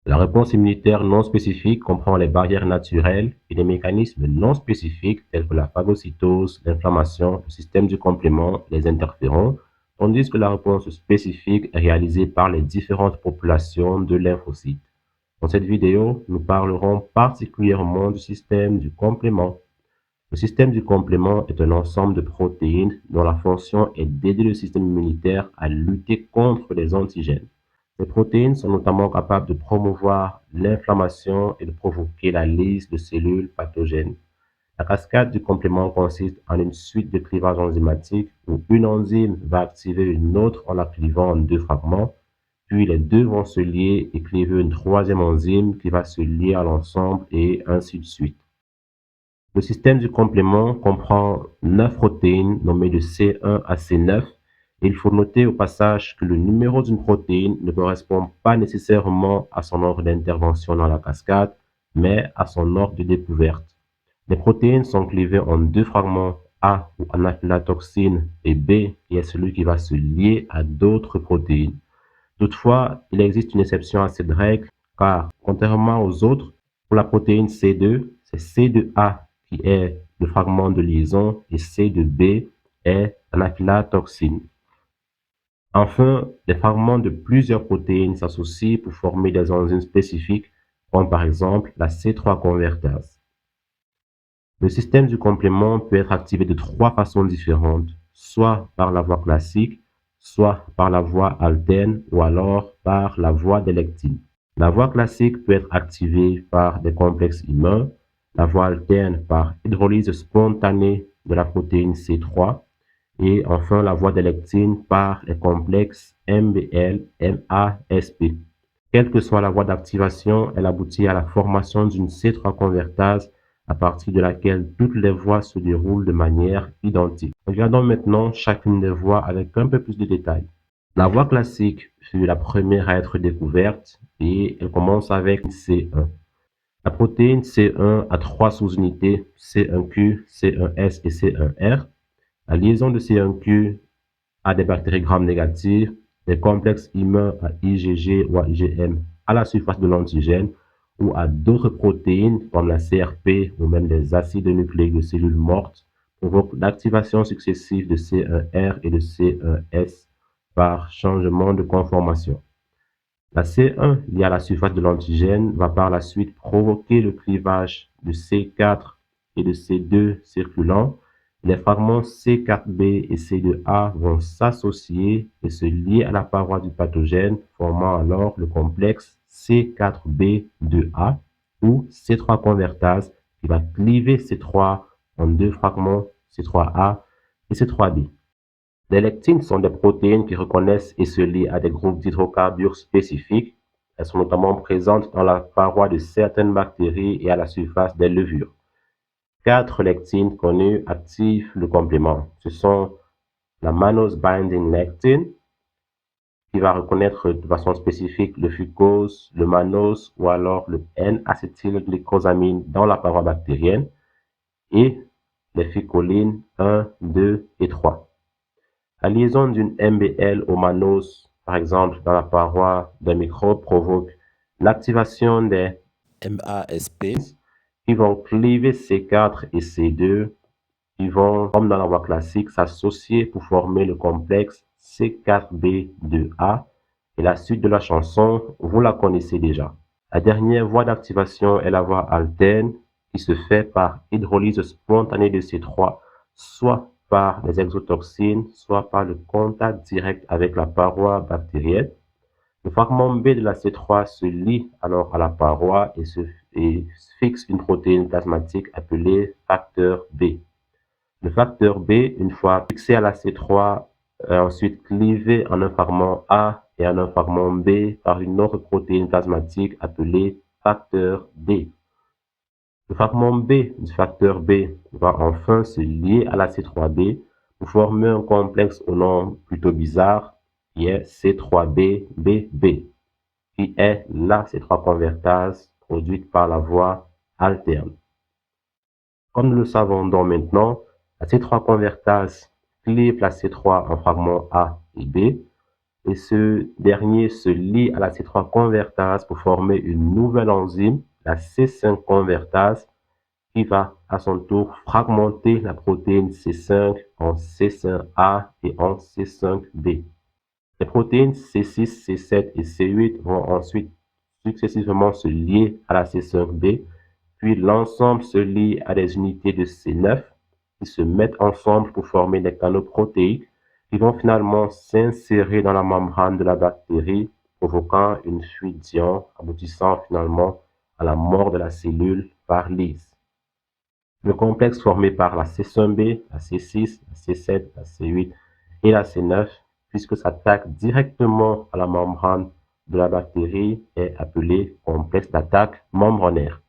La réponse immunitaire non spécifique comprend les barrières naturelles et les mécanismes non spécifiques tels que la phagocytose, l'inflammation, le système du complément, les interférons, tandis que la réponse spécifique est réalisée par les différentes populations de lymphocytes. Dans cette vidéo, nous parlerons particulièrement du système du complément. Le système du complément est un ensemble de protéines dont la fonction est d'aider le système immunitaire à lutter contre les antigènes. Ces protéines sont notamment capables de promouvoir l'inflammation et de provoquer la lyse de cellules pathogènes. La cascade du complément consiste en une suite de clivages enzymatiques où une enzyme va activer une autre en la clivant en deux fragments, puis les deux vont se lier et cliver une troisième enzyme qui va se lier à l'ensemble et ainsi de suite. Le système du complément comprend 9 protéines nommées de C1 à C9 et il faut noter au passage que le numéro d'une protéine ne correspond pas nécessairement à son ordre d'intervention dans la cascade, mais à son ordre de découverte. Les protéines sont clivées en deux fragments, A ou anaphylatoxine et B qui est celui qui va se lier à d'autres protéines. Toutefois, il existe une exception à cette règle car, contrairement aux autres, pour la protéine C2, c'est C2A qui est le fragment de liaison et C2B est l'anaphylatoxine. Enfin, les fragments de plusieurs protéines s'associent pour former des enzymes spécifiques, comme par exemple la C3 convertase. Le système du complément peut être activé de trois façons différentes, soit par la voie classique, soit par la voie alterne ou alors par la voie des lectines. La voie classique peut être activée par des complexes immuns, la voie alterne par hydrolyse spontanée de la protéine C3 et enfin la voie des lectines par les complexes MBL, MASP. Quelle que soit la voie d'activation, elle aboutit à la formation d'une C3 convertase à partir de laquelle toutes les voies se déroulent de manière identique. Regardons maintenant chacune des voies avec un peu plus de détails. La voie classique fut la première à être découverte et elle commence avec C1. La protéine C1 a trois sous-unités, C1Q, C1S et C1R. La liaison de C1Q a des bactéries gram-négatives, des complexes immuns à IgG ou à IgM à la surface de l'antigène ou à d'autres protéines comme la CRP ou même des acides nucléiques de cellules mortes provoquent l'activation successive de C1R et de C1S par changement de conformation. La C1 liée à la surface de l'antigène va par la suite provoquer le clivage de C4 et de C2 circulant. Les fragments C4b et C2a vont s'associer et se lier à la paroi du pathogène, formant alors le complexe C4b2a ou C3 convertase qui va cliver C3 en deux fragments C3a et C3b. Les lectines sont des protéines qui reconnaissent et se lient à des groupes d'hydrocarbures spécifiques. Elles sont notamment présentes dans la paroi de certaines bactéries et à la surface des levures. Quatre lectines connues activent le complément. Ce sont la mannose binding lectin, qui va reconnaître de façon spécifique le fucose, le mannose ou alors le N-acétylglycosamine dans la paroi bactérienne, et les phycolines 1, 2 et 3. La liaison d'une MBL au mannose, par exemple dans la paroi d'un microbe, provoque l'activation des MASP qui vont cliver C4 et C2, qui vont, comme dans la voie classique, s'associer pour former le complexe C4b2A. Et la suite de la chanson, vous la connaissez déjà. La dernière voie d'activation est la voie alterne qui se fait par hydrolyse spontanée de C3, soit par les exotoxines, soit par le contact direct avec la paroi bactérienne. Le fragment B de la C3 se lie alors à la paroi et fixe une protéine plasmatique appelée facteur B. Le facteur B, une fois fixé à la C3, est ensuite clivé en un fragment A et en un fragment B par une autre protéine plasmatique appelée facteur D. Le fragment B du facteur B va enfin se lier à la C3B pour former un complexe au nom plutôt bizarre qui est C3BBB, qui est la C3 convertase produite par la voie alterne. Comme nous le savons donc maintenant, la C3 convertase clive la C3 en fragments A et B. et ce dernier se lie à la C3 convertase pour former une nouvelle enzyme, la C5 convertase, qui va à son tour fragmenter la protéine C5 en C5A et en C5B. Les protéines C6, C7 et C8 vont ensuite successivement se lier à la C5B, puis l'ensemble se lie à des unités de C9 qui se mettent ensemble pour former des canaux protéiques qui vont finalement s'insérer dans la membrane de la bactérie, provoquant une fuite d'ions, aboutissant finalement à la mort de la cellule par lyse. Le complexe formé par la C5B, la C6, la C7, la C8 et la C9, puisque s'attaque directement à la membrane de la bactérie, est appelé complexe d'attaque membranaire.